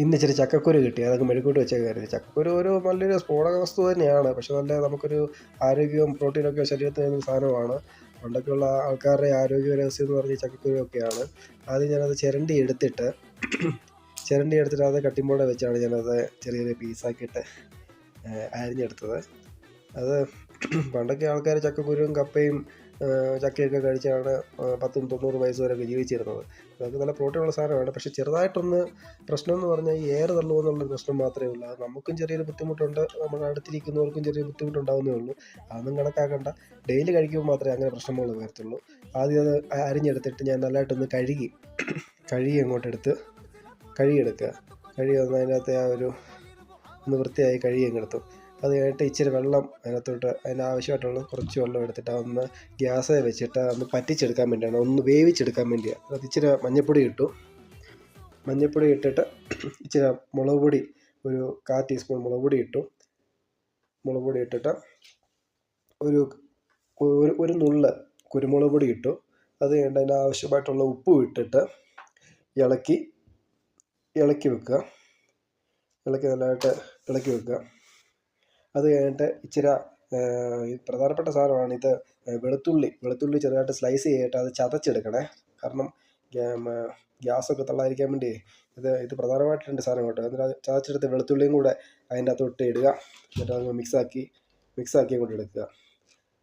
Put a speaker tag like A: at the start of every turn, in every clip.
A: ഇന്ന് ഇച്ചിരി ചക്കക്കുരു കിട്ടി. അതൊക്കെ മെഴുക്കൂട്ട് വെച്ചേക്കായിരുന്നു. ചക്കക്കുരു ഒരു നല്ലൊരു സ്ഫോടക വസ്തു തന്നെയാണ്. പക്ഷെ നല്ല നമുക്കൊരു ആരോഗ്യവും പ്രോട്ടീനൊക്കെ ശരീരത്തിന് തരുന്ന സാധനമാണ്. പണ്ടൊക്കെയുള്ള ആൾക്കാരുടെ ആരോഗ്യ രഹസ്യം എന്ന് പറഞ്ഞാൽ ചക്കക്കുരു ഒക്കെയാണ്. ആദ്യം ഞാനത് ചിരണ്ടി എടുത്തിട്ട് അത് കട്ടിംഗ് ബോർഡിൽ വെച്ചാണ് ഞാനത് ചെറിയ ചെറിയ പീസാക്കിയിട്ട് അരിഞ്ഞെടുത്തത്. അത് പണ്ടൊക്കെ ആൾക്കാർ ചക്കക്കുരുവും കപ്പയും ചക്കയൊക്കെ കഴിച്ചാണ് 10-90 വയസ്സ് വരെയൊക്കെ ജീവിച്ചിരുന്നത്. അതൊക്കെ നല്ല പ്രോട്ടീനുള്ള സാധനമാണ്. പക്ഷേ ചെറുതായിട്ടൊന്ന് പ്രശ്നമെന്ന് പറഞ്ഞാൽ ഈ എയർ തള്ളുമെന്നുള്ളൊരു പ്രശ്നം മാത്രമേ ഉള്ളൂ. അത് നമുക്കും ചെറിയൊരു ബുദ്ധിമുട്ടുണ്ട്, നമ്മുടെ അടുത്തിരിക്കുന്നവർക്കും ചെറിയ ബുദ്ധിമുട്ടുണ്ടാകുന്നേ ഉള്ളൂ. അതൊന്നും കണക്കാക്കണ്ട. ഡെയിലി കഴിക്കുമ്പോൾ മാത്രമേ അങ്ങനെ പ്രശ്നങ്ങൾ വരത്തുള്ളൂ. ആദ്യം അത് അരിഞ്ഞെടുത്തിട്ട് ഞാൻ നല്ലതായിട്ടൊന്ന് കഴുകി അങ്ങോട്ടെടുത്ത് കഴുകിയെടുക്കുക. കഴുകി വന്ന് അതിനകത്ത് ഒന്ന് വൃത്തിയായി കഴുകി അങ്ങെടുത്തു. അത് കഴിഞ്ഞിട്ട് ഇച്ചിരി വെള്ളം അതിനകത്തോട്ട് അതിനാവശ്യമായിട്ടുള്ള കുറച്ച് വെള്ളം എടുത്തിട്ട് അതൊന്ന് ഗ്യാസിൽ വെച്ചിട്ട് അതൊന്ന് പറ്റിച്ചെടുക്കാൻ വേണ്ടിയാണ്, ഒന്ന് വേവിച്ചെടുക്കാൻ വേണ്ടിയാണ്. അത് ഇച്ചിരി മഞ്ഞൾപ്പൊടി ഇട്ടിട്ട് ഇച്ചിരി മുളക് പൊടി, ഒരു 1/4 ടീസ്പൂൺ മുളക് പൊടി ഇട്ടിട്ട് ഒരു നുള്ള് കുരുമുളക് പൊടി ഇട്ടു. അത് കഴിഞ്ഞിട്ട് അതിന് ആവശ്യമായിട്ടുള്ള ഉപ്പും ഇട്ടിട്ട് ഇളക്കി വെക്കുക. നല്ലതായിട്ട് ഇളക്കി വെക്കുക. അത് കഴിഞ്ഞിട്ട് ഇച്ചിരി പ്രധാനപ്പെട്ട സാധനമാണ് ഇത്, വെളുത്തുള്ളി ചെറുതായിട്ട് സ്ലൈസ് ചെയ്തിട്ട് അത് ചതച്ചെടുക്കണേ. കാരണം ഗ്യാസൊക്കെ തള്ളാതിരിക്കാൻ വേണ്ടി ഇത് പ്രധാനമായിട്ട് 2 സാധനം കേട്ടോ. എന്നിട്ട് അത് ചതച്ചെടുത്ത് വെളുത്തുള്ളിയും കൂടെ അതിൻ്റെ അകത്തോട്ട് ഇടുക. എന്നിട്ട് അത് മിക്സാക്കി അങ്ങോട്ട് എടുക്കുക.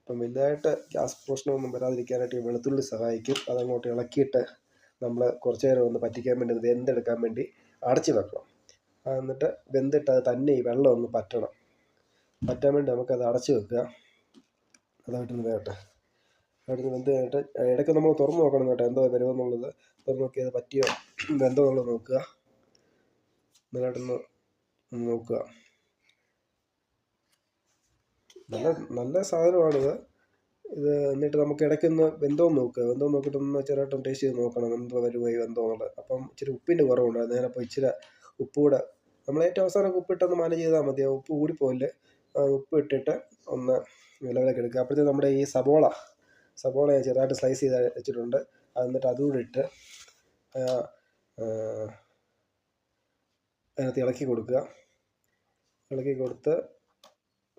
A: അപ്പം വലുതായിട്ട് ഗ്യാസ് പ്രശ്നമൊന്നും വരാതിരിക്കാനായിട്ട് ഈ വെളുത്തുള്ളി സഹായിക്കും. അതങ്ങോട്ട് ഇളക്കിയിട്ട് നമ്മൾ കുറച്ച് നേരം ഒന്ന് പറ്റിക്കാൻ വേണ്ടി, വെന്തെടുക്കാൻ വേണ്ടി അടച്ച് വെക്കണം. എന്നിട്ട് വെന്തിട്ട് അത് തന്നെ ഈ വെള്ളം ഒന്ന് പറ്റാൻ വേണ്ടി നമുക്കത് അടച്ച് വെക്കുക. അതായിട്ടൊന്ന് വേകട്ടെ. അവിടുന്ന് വെന്ത് കഴിഞ്ഞിട്ട് ഇടയ്ക്ക് നമ്മൾ തുറന്ന് നോക്കണം കേട്ടോ, എന്തോ വരുമെന്നുള്ളത്. തുറന്ന് നോക്കി അത് പറ്റിയോ വെന്തോ എന്നുള്ളത് നോക്കുക. നല്ലതായിട്ടൊന്ന് നോക്കുക. നല്ല സാധനമാണിത്. എന്നിട്ട് നമുക്ക് ഇടയ്ക്കൊന്ന് വെന്തോ നോക്കിയിട്ടൊന്ന് ചെറുതായിട്ടൊന്ന് ടേസ്റ്റ് ചെയ്ത് നോക്കണം, എന്തോ വരുമായി വെന്തോ എന്നുള്ളത്. അപ്പം ഇച്ചിരി ഉപ്പിൻ്റെ കുറവുണ്ട്. നേരപ്പോൾ ഇച്ചിരി ഉപ്പ് കൂടെ നമ്മൾ ഏറ്റവും അവസാനം ഉപ്പിട്ടൊന്ന് മാനേജ് ചെയ്താൽ മതി. ഉപ്പ് കൂടിപ്പോയില്ല. ഉപ്പ് ഇട്ടിട്ട് ഒന്ന് ലെവലൊക്കെ എടുക്കുക. അപ്പോഴത്തേക്ക് നമ്മുടെ ഈ സബോള ഞാൻ ചെറുതായിട്ട് സ്ലൈസ് ചെയ്ത് വെച്ചിട്ടുണ്ട്. എന്നിട്ട് അതുകൂടി ഇട്ട് അതിനകത്ത് ഇളക്കി കൊടുത്ത്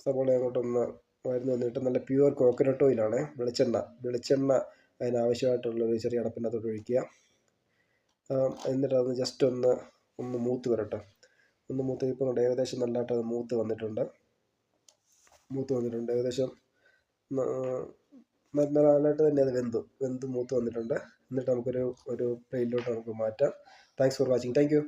A: സബോള അങ്ങോട്ടൊന്ന് വഴന്ന് വന്നിട്ട് നല്ല പ്യുവർ കോക്കനട്ട് ഓയിലാണ്, വെളിച്ചെണ്ണ അതിനാവശ്യമായിട്ടുള്ളൊരു ചെറിയ അടപ്പിനകത്തോട്ട് ഒഴിക്കുക. എന്നിട്ട് അത് ജസ്റ്റ് ഒന്ന് മൂത്ത് വരട്ടെ. ഇപ്പോൾ ഏകദേശം നല്ലതായിട്ട് അത് മൂത്ത് വന്നിട്ടുണ്ട്. ഏകദേശം നല്ലതായിട്ട് തന്നെ അത് വെന്ത് മൂത്ത് വന്നിട്ടുണ്ട്. എന്നിട്ട് നമുക്കൊരു പ്ലേറ്റിലോട്ട് നമുക്ക് മാറ്റാം. Thanks for watching. Thank you.